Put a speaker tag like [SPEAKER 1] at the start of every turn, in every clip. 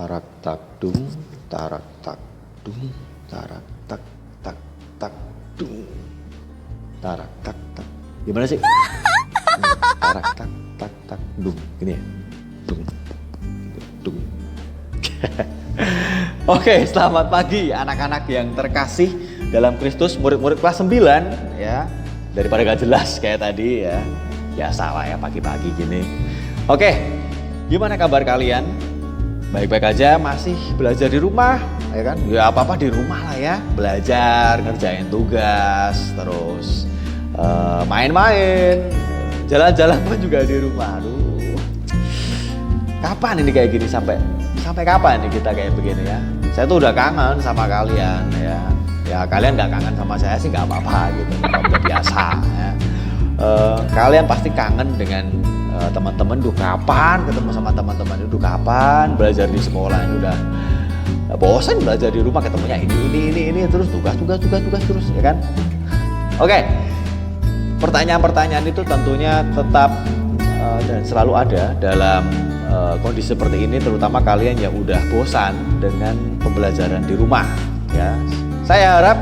[SPEAKER 1] tarak tak dung, tarak tak dung, tarak tak tak dung, tarak tak. Gimana sih? Tarak tak dung, gini ya, dung. Oke, selamat pagi anak-anak yang terkasih dalam Kristus, murid-murid kelas 9 ya. Daripada gak jelas kayak tadi ya. Biasa lah ya pagi-pagi gini. Oke, gimana kabar kalian? Baik-baik aja, masih belajar di rumah ya kan? Ya apa-apa di rumah lah ya. Belajar, ngerjain tugas, terus main-main, jalan-jalan pun juga di rumah. Aduh. Kapan ini kayak gini sampai kapan nih kita kayak begini ya? Saya tuh udah kangen sama kalian ya. Ya kalian nggak kangen sama saya sih nggak apa-apa gitu, udah biasa ya. Kalian pasti kangen dengan teman-teman. Duh kapan ketemu sama teman-teman? Duh kapan belajar di sekolah? Ini udah bosan belajar di rumah, ketemunya ini terus tugas terus ya kan? Oke. Pertanyaan-pertanyaan itu tentunya tetap dan selalu ada dalam kondisi seperti ini, terutama kalian yang udah bosan dengan pembelajaran di rumah ya. Saya harap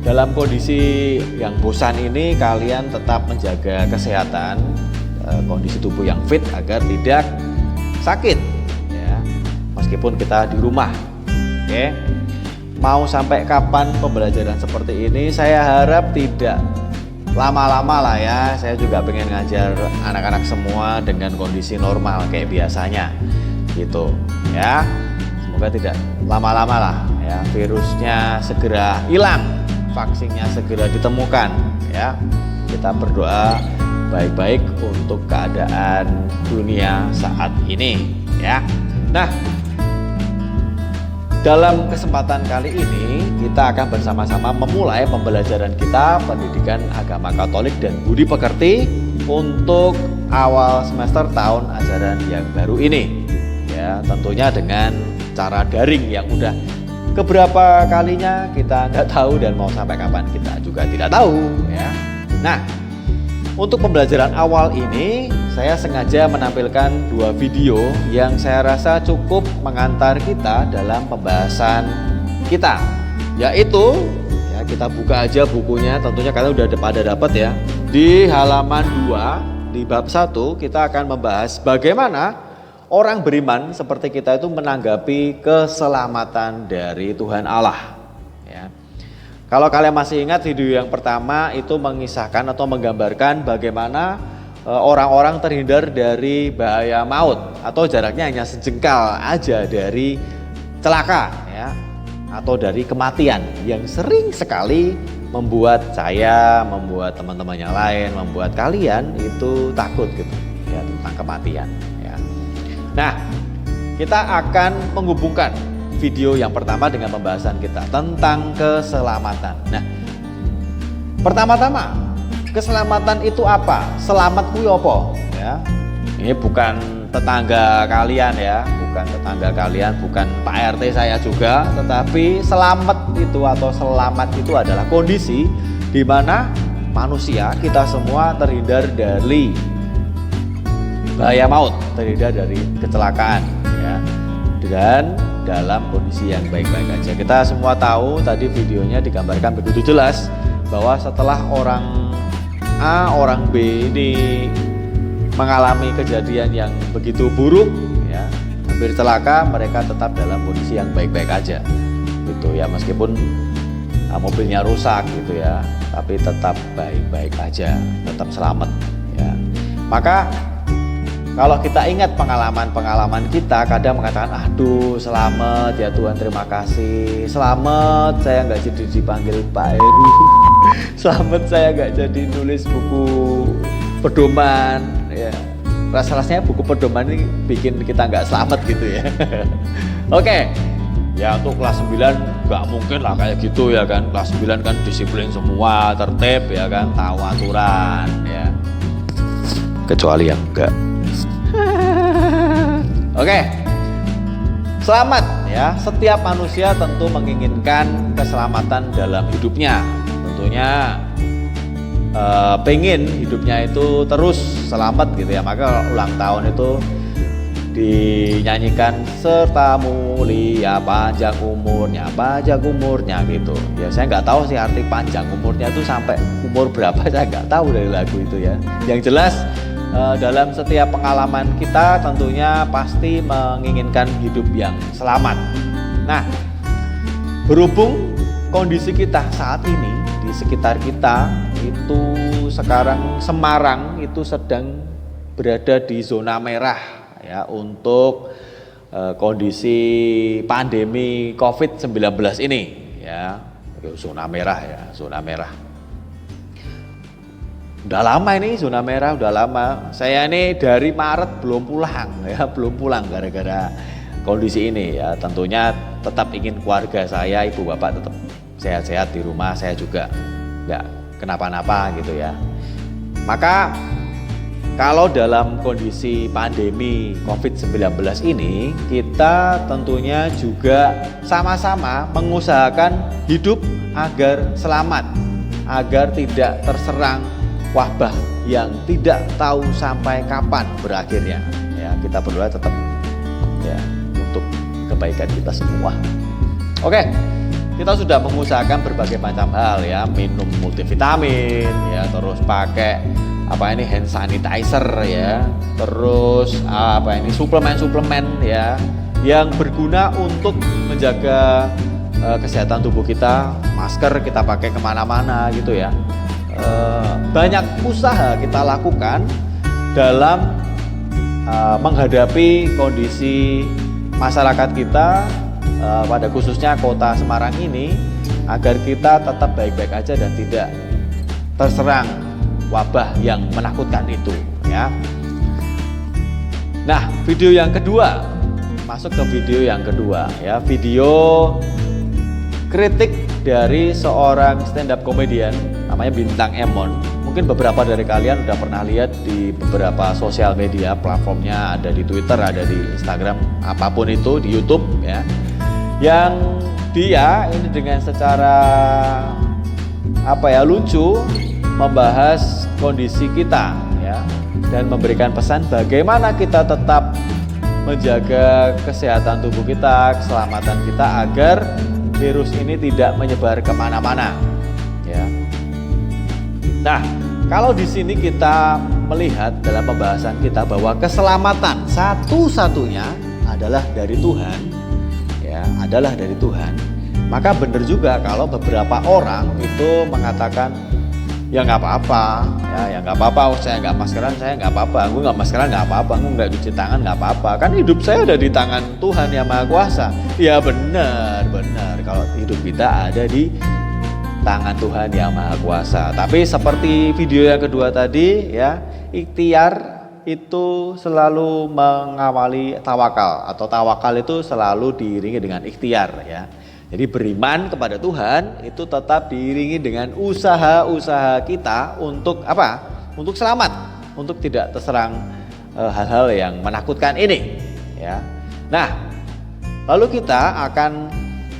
[SPEAKER 1] dalam kondisi yang bosan ini kalian tetap menjaga kesehatan, kondisi tubuh yang fit agar tidak sakit ya, meskipun kita di rumah. Oke. Mau sampai kapan pembelajaran seperti ini? Saya harap tidak lama-lama lah ya. Saya juga pengen ngajar anak-anak semua dengan kondisi normal kayak biasanya gitu ya. Semoga tidak lama-lama lah ya, virusnya segera hilang, vaksinnya segera ditemukan ya. Kita berdoa baik-baik untuk keadaan dunia saat ini ya. Nah, dalam kesempatan kali ini kita akan bersama-sama memulai pembelajaran kita pendidikan agama Katolik dan budi pekerti untuk awal semester tahun ajaran yang baru ini. Ya, tentunya dengan cara daring yang udah keberapa kalinya kita nggak tahu dan mau sampai kapan kita juga tidak tahu ya. Nah, untuk pembelajaran awal ini saya sengaja menampilkan dua video yang saya rasa cukup mengantar kita dalam pembahasan kita, yaitu ya, kita buka aja bukunya, tentunya kalian udah pada dapat ya. Di halaman 2 di bab 1 kita akan membahas bagaimana orang beriman seperti kita itu menanggapi keselamatan dari Tuhan Allah ya. Kalau kalian masih ingat video yang pertama itu mengisahkan atau menggambarkan bagaimana orang-orang terhindar dari bahaya maut atau jaraknya hanya sejengkal aja dari celaka ya, atau dari kematian yang sering sekali membuat saya, membuat teman-teman yang lain, membuat kalian itu takut gitu ya tentang kematian ya. Nah, kita akan menghubungkan video yang pertama dengan pembahasan kita tentang keselamatan. Nah, pertama-tama, keselamatan itu apa? Selamat kuwi apa? Ya. Ini bukan tetangga kalian ya, bukan tetangga kalian, bukan Pak RT saya juga, tetapi selamat itu atau selamat itu adalah kondisi di mana manusia kita semua terhindar dari bahaya maut, terhindar dari kecelakaan ya. Dan dalam kondisi yang baik-baik aja. Kita semua tahu tadi videonya digambarkan begitu jelas bahwa setelah orang A, orang B ini mengalami kejadian yang begitu buruk ya, hampir celaka, mereka tetap dalam kondisi yang baik-baik aja gitu ya, meskipun mobilnya rusak gitu ya, tapi tetap baik-baik aja, tetap selamat ya. Maka kalau kita ingat pengalaman-pengalaman kita, kadang mengatakan, aduh selamat ya Tuhan, terima kasih, selamat saya nggak jadi dipanggil Pak Heru, selamat saya nggak jadi nulis buku pedoman ya. Rasa-rasanya buku pedoman ini bikin kita nggak selamat gitu ya. Oke, ya untuk kelas 9 nggak mungkin lah kayak gitu ya kan. Kelas 9 kan disiplin semua, tertib ya kan, tahu aturan ya, kecuali yang enggak. Oke, selamat ya. Setiap manusia tentu menginginkan keselamatan dalam hidupnya. Tentunya pengen hidupnya itu terus selamat gitu ya. Maka ulang tahun itu dinyanyikan serta mulia panjang umurnya gitu ya. Saya nggak tahu sih arti panjang umurnya itu sampai umur berapa, saya nggak tahu dari lagu itu ya. Yang jelas dalam setiap pengalaman kita tentunya pasti menginginkan hidup yang selamat. Nah, berhubung kondisi kita saat ini di sekitar kita itu sekarang Semarang itu sedang berada di zona merah ya untuk kondisi pandemi COVID-19 ini ya, zona merah ya, zona merah. Udah lama ini zona merah, udah lama. Saya ini dari Maret belum pulang ya, belum pulang gara-gara kondisi ini ya. Tentunya tetap ingin keluarga saya, ibu bapak tetap sehat-sehat di rumah, saya juga nggak kenapa-napa gitu ya. Maka kalau dalam kondisi pandemi COVID-19 ini, kita tentunya juga sama-sama mengusahakan hidup agar selamat, agar tidak terserang wabah yang tidak tahu sampai kapan berakhirnya. Ya, kita berdoa tetap ya untuk kebaikan kita semua. Oke, kita sudah mengusahakan berbagai macam hal ya, minum multivitamin ya, terus pakai hand sanitizer ya, terus suplemen ya yang berguna untuk menjaga kesehatan tubuh kita. Masker kita pakai kemana-mana gitu ya. Banyak usaha kita lakukan dalam menghadapi kondisi masyarakat kita, pada khususnya kota Semarang ini, agar kita tetap baik-baik aja dan tidak terserang wabah yang menakutkan itu ya. Nah, video yang kedua, masuk ke video yang kedua ya, video kritik dari seorang stand up comedian namanya Bintang Emon. Mungkin beberapa dari kalian udah pernah lihat di beberapa sosial media platformnya, ada di Twitter, ada di Instagram, apapun itu, di YouTube ya. Yang dia ini dengan secara lucu membahas kondisi kita ya, dan memberikan pesan bagaimana kita tetap menjaga kesehatan tubuh kita, keselamatan kita agar virus ini tidak menyebar kemana-mana ya. Nah, kalau di sini kita melihat dalam pembahasan kita bahwa keselamatan satu-satunya adalah dari Tuhan ya, adalah dari Tuhan. Maka benar juga kalau beberapa orang itu mengatakan ya nggak apa-apa, ya nggak apa-apa, saya nggak maskeran, saya nggak apa-apa, aku nggak maskeran nggak apa-apa, aku nggak cuci tangan nggak apa-apa, kan hidup saya ada di tangan Tuhan yang Maha Kuasa. Ya benar, kalau hidup kita ada di tangan Tuhan yang Maha Kuasa. Tapi seperti video yang kedua tadi ya, ikhtiar itu selalu mengawali tawakal, atau tawakal itu selalu diiringi dengan ikhtiar ya. Jadi beriman kepada Tuhan itu tetap diiringi dengan usaha-usaha kita untuk apa? Untuk selamat, untuk tidak terserang hal-hal yang menakutkan ini ya. Nah, lalu kita akan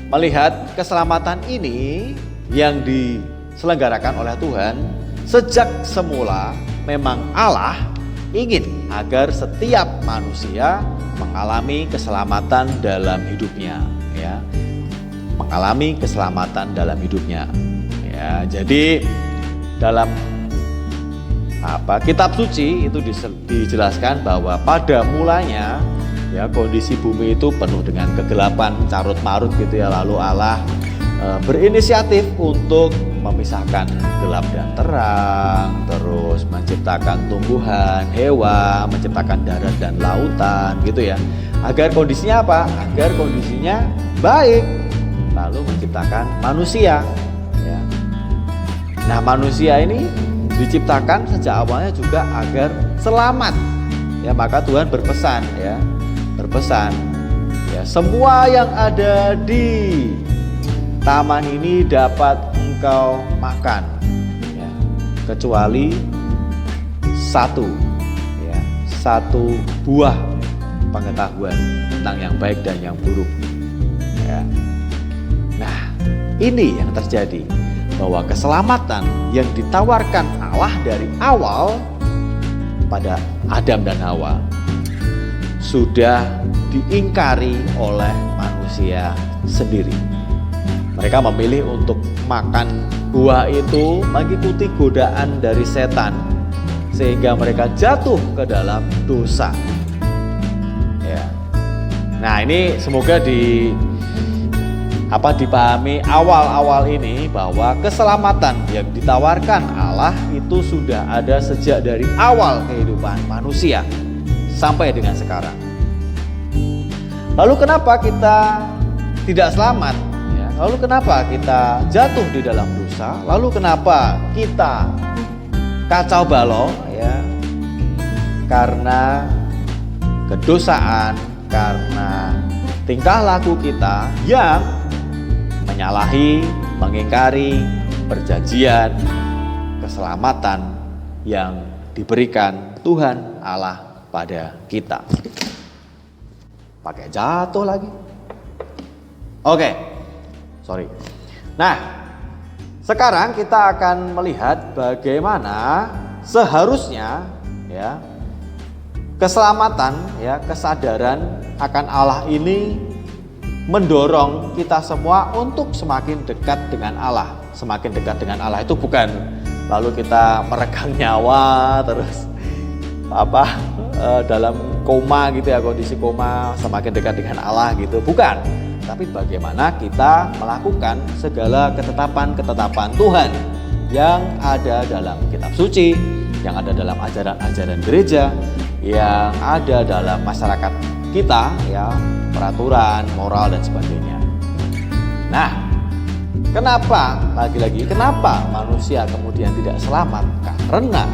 [SPEAKER 1] melihat keselamatan ini yang diselenggarakan oleh Tuhan sejak semula. Memang Allah ingin agar setiap manusia mengalami keselamatan dalam hidupnya ya. Mengalami keselamatan dalam hidupnya ya. Jadi dalam kitab suci itu dijelaskan bahwa pada mulanya ya kondisi bumi itu penuh dengan kegelapan carut marut gitu ya. Lalu Allah berinisiatif untuk memisahkan gelap dan terang, terus menciptakan tumbuhan, hewan, menciptakan darat dan lautan gitu ya. Agar kondisinya apa? Agar kondisinya baik. Lalu menciptakan manusia ya. Nah, manusia ini diciptakan sejak awalnya juga agar selamat ya. Maka Tuhan berpesan ya, semua yang ada di taman ini dapat engkau makan ya, kecuali satu buah pengetahuan tentang yang baik dan yang buruk ya. Nah, ini yang terjadi, bahwa keselamatan yang ditawarkan Allah dari awal pada Adam dan Hawa sudah diingkari oleh manusia sendiri. Mereka memilih untuk makan buah itu mengikuti godaan dari setan, sehingga mereka jatuh ke dalam dosa. Ya. Nah, ini semoga dipahami awal-awal ini bahwa keselamatan yang ditawarkan Allah itu sudah ada sejak dari awal kehidupan manusia sampai dengan sekarang. Lalu kenapa kita tidak selamat? Ya, lalu kenapa kita jatuh di dalam dosa? Lalu kenapa kita kacau balau? Ya, karena kedosaan, karena tingkah laku kita yang menyalahi, mengingkari perjanjian keselamatan yang diberikan Tuhan Allah pada kita. Pakai jatuh lagi. Oke, sorry. Nah, sekarang kita akan melihat bagaimana seharusnya ya keselamatan, ya kesadaran akan Allah ini mendorong kita semua untuk semakin dekat dengan Allah. Semakin dekat dengan Allah itu bukan lalu kita meregang nyawa terus dalam koma gitu ya, kondisi koma semakin dekat dengan Allah gitu, bukan. Tapi bagaimana kita melakukan segala ketetapan-ketetapan Tuhan yang ada dalam kitab suci, yang ada dalam ajaran-ajaran gereja, yang ada dalam masyarakat kita, ya, peraturan, moral dan sebagainya. Nah, kenapa kenapa manusia kemudian tidak selamat? Karena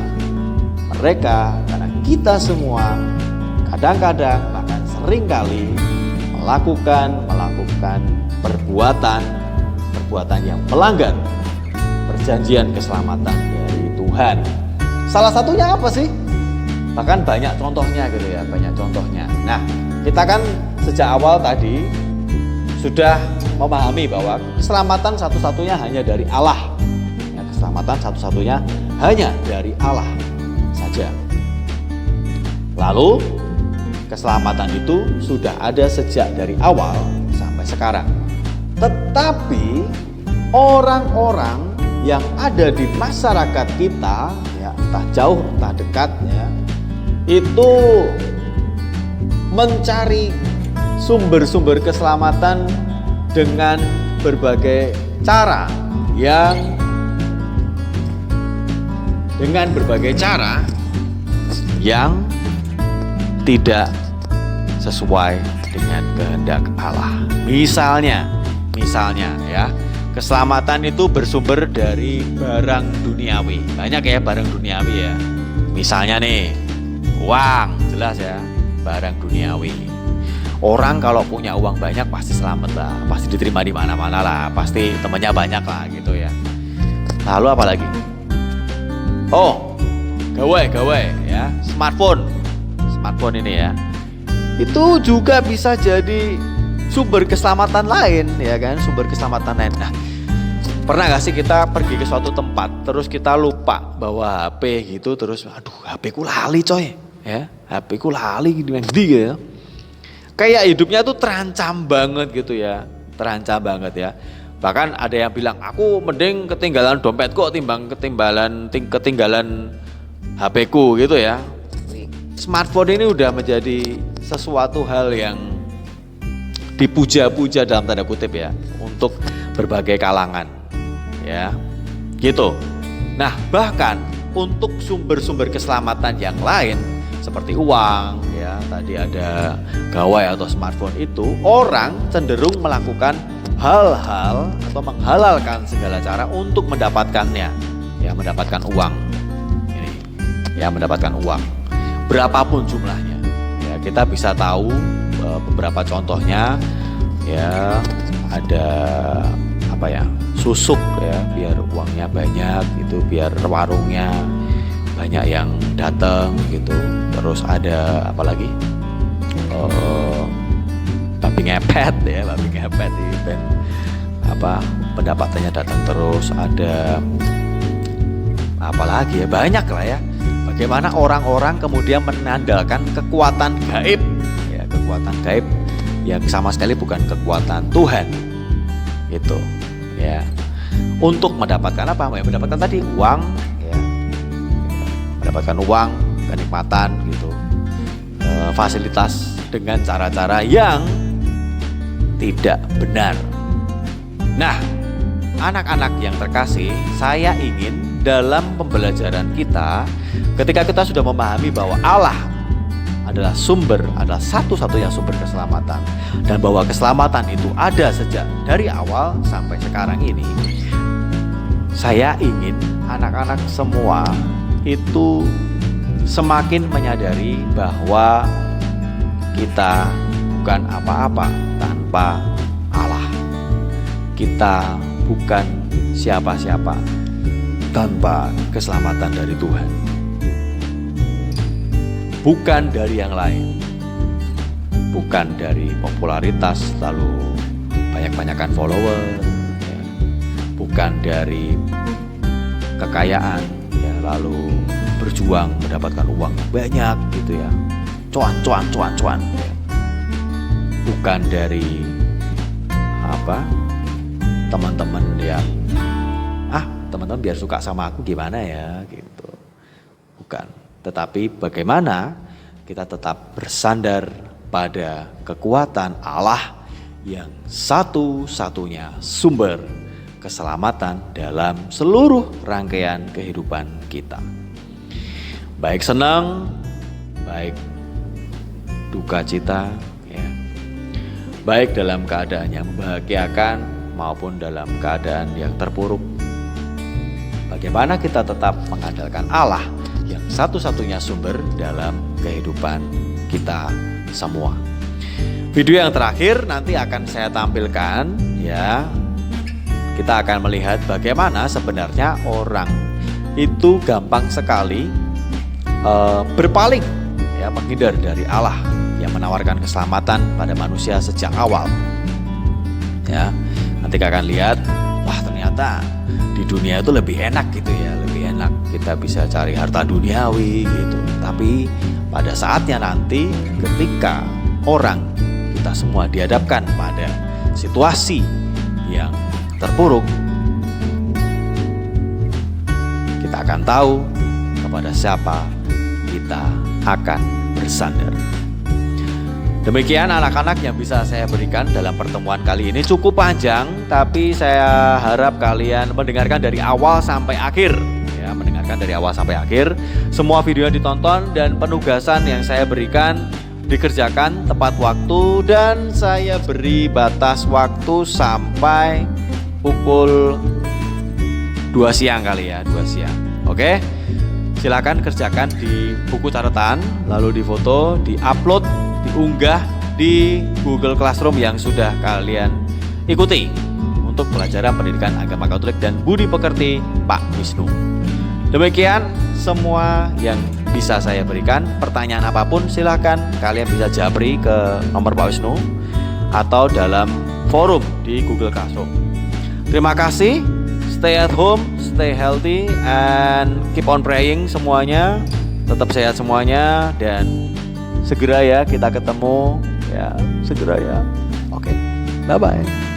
[SPEAKER 1] kita semua kadang-kadang bahkan seringkali melakukan perbuatan yang melanggar perjanjian keselamatan dari Tuhan. Salah satunya apa sih? Bahkan banyak contohnya gitu ya, banyak contohnya. Nah, kita kan sejak awal tadi sudah memahami bahwa keselamatan satu-satunya hanya dari Allah. Ya, keselamatan satu-satunya hanya dari Allah saja. Lalu keselamatan itu sudah ada sejak dari awal sampai sekarang. Tetapi orang-orang yang ada di masyarakat kita, ya, entah jauh entah dekat, ya, itu mencari sumber-sumber keselamatan dengan berbagai cara yang tidak sesuai dengan kehendak Allah. Misalnya ya, keselamatan itu bersumber dari barang duniawi. Banyak ya barang duniawi ya. Misalnya nih, uang, jelas ya, barang duniawi. Orang kalau punya uang banyak pasti selamat lah, pasti diterima di mana-mana lah, pasti temannya banyak lah gitu ya. Lalu apa lagi? Oh, gawe ya, smartphone ini ya. Itu juga bisa jadi sumber keselamatan lain ya kan, sumber keselamatan lain. Nah, pernah gak sih kita pergi ke suatu tempat terus kita lupa bawa HP gitu, terus aduh HP ku lali coy ya, HP ku lali gitu ya. Kayak hidupnya tuh terancam banget gitu ya, terancam banget ya. Bahkan ada yang bilang aku mending ketinggalan dompet kok timbang ketinggalan HP ku gitu ya. Smartphone ini udah menjadi sesuatu hal yang dipuja-puja dalam tanda kutip ya, untuk berbagai kalangan ya gitu. Nah, bahkan untuk sumber-sumber keselamatan yang lain seperti uang ya, tadi ada gawai atau smartphone, itu orang cenderung melakukan hal-hal atau menghalalkan segala cara untuk mendapatkannya ya, mendapatkan uang ini ya, mendapatkan uang berapapun jumlahnya ya. Kita bisa tahu beberapa contohnya ya, ada apa ya, susuk ya, biar uangnya banyak gitu, biar warungnya banyak yang datang gitu. Terus ada apa lagi, babi ngepet ya, babi ngepet event apa, pendapatannya datang terus. Ada apa lagi ya, banyak lah ya. Bagaimana orang-orang kemudian menandalkan kekuatan gaib kekuatan gaib yang sama sekali bukan kekuatan Tuhan. Itu ya. Untuk mendapatkan apa? Ya, mendapatkan tadi uang ya. Mendapatkan uang, kenikmatan gitu. Fasilitas dengan cara-cara yang tidak benar. Nah, anak-anak yang terkasih, saya ingin dalam pembelajaran kita, ketika kita sudah memahami bahwa Allah adalah satu-satunya sumber keselamatan, dan bahwa keselamatan itu ada sejak dari awal sampai sekarang ini, saya ingin anak-anak semua itu semakin menyadari bahwa kita bukan apa-apa tanpa Allah. Kita bukan siapa-siapa tanpa keselamatan dari Tuhan. Bukan dari yang lain. Bukan dari popularitas lalu banyak-banyakan follower ya. Bukan dari kekayaan ya, lalu berjuang mendapatkan uang banyak gitu ya. Cuan ya. Bukan dari teman-teman yang teman-teman biar suka sama aku gimana ya gitu. Bukan, tetapi bagaimana kita tetap bersandar pada kekuatan Allah yang satu-satunya sumber keselamatan dalam seluruh rangkaian kehidupan kita. Baik senang, baik duka cita ya. Baik dalam keadaan yang membahagiakan maupun dalam keadaan yang terpuruk. Bagaimana kita tetap mengandalkan Allah yang satu-satunya sumber dalam kehidupan kita semua. Video yang terakhir nanti akan saya tampilkan ya. Kita akan melihat bagaimana sebenarnya orang itu gampang sekali berpaling ya, menghindar dari Allah yang menawarkan keselamatan pada manusia sejak awal. Ya, nanti kita akan lihat, wah ternyata di dunia itu lebih enak gitu ya, lebih enak. Kita bisa cari harta duniawi gitu. Tapi pada saatnya nanti ketika kita semua dihadapkan pada situasi yang terpuruk, kita akan tahu kepada siapa kita akan bersandar. Demikian anak-anak yang bisa saya berikan dalam pertemuan kali ini. Cukup panjang, tapi saya harap kalian mendengarkan dari awal sampai akhir ya, mendengarkan dari awal sampai akhir. Semua video yang ditonton dan penugasan yang saya berikan dikerjakan tepat waktu, dan saya beri batas waktu sampai pukul 2 siang kali ya, 2 siang. Oke? Silakan kerjakan di buku catatan, lalu difoto, diupload, diunggah di Google Classroom yang sudah kalian ikuti untuk pelajaran pendidikan agama Katolik dan budi pekerti Pak Wisnu. Demikian semua yang bisa saya berikan. Pertanyaan apapun silakan kalian bisa japri ke nomor Pak Wisnu atau dalam forum di Google Classroom. Terima kasih. Stay at home, stay healthy, and keep on praying semuanya. Tetap sehat semuanya, dan segera ya kita ketemu ya, segera ya. Oke, bye-bye.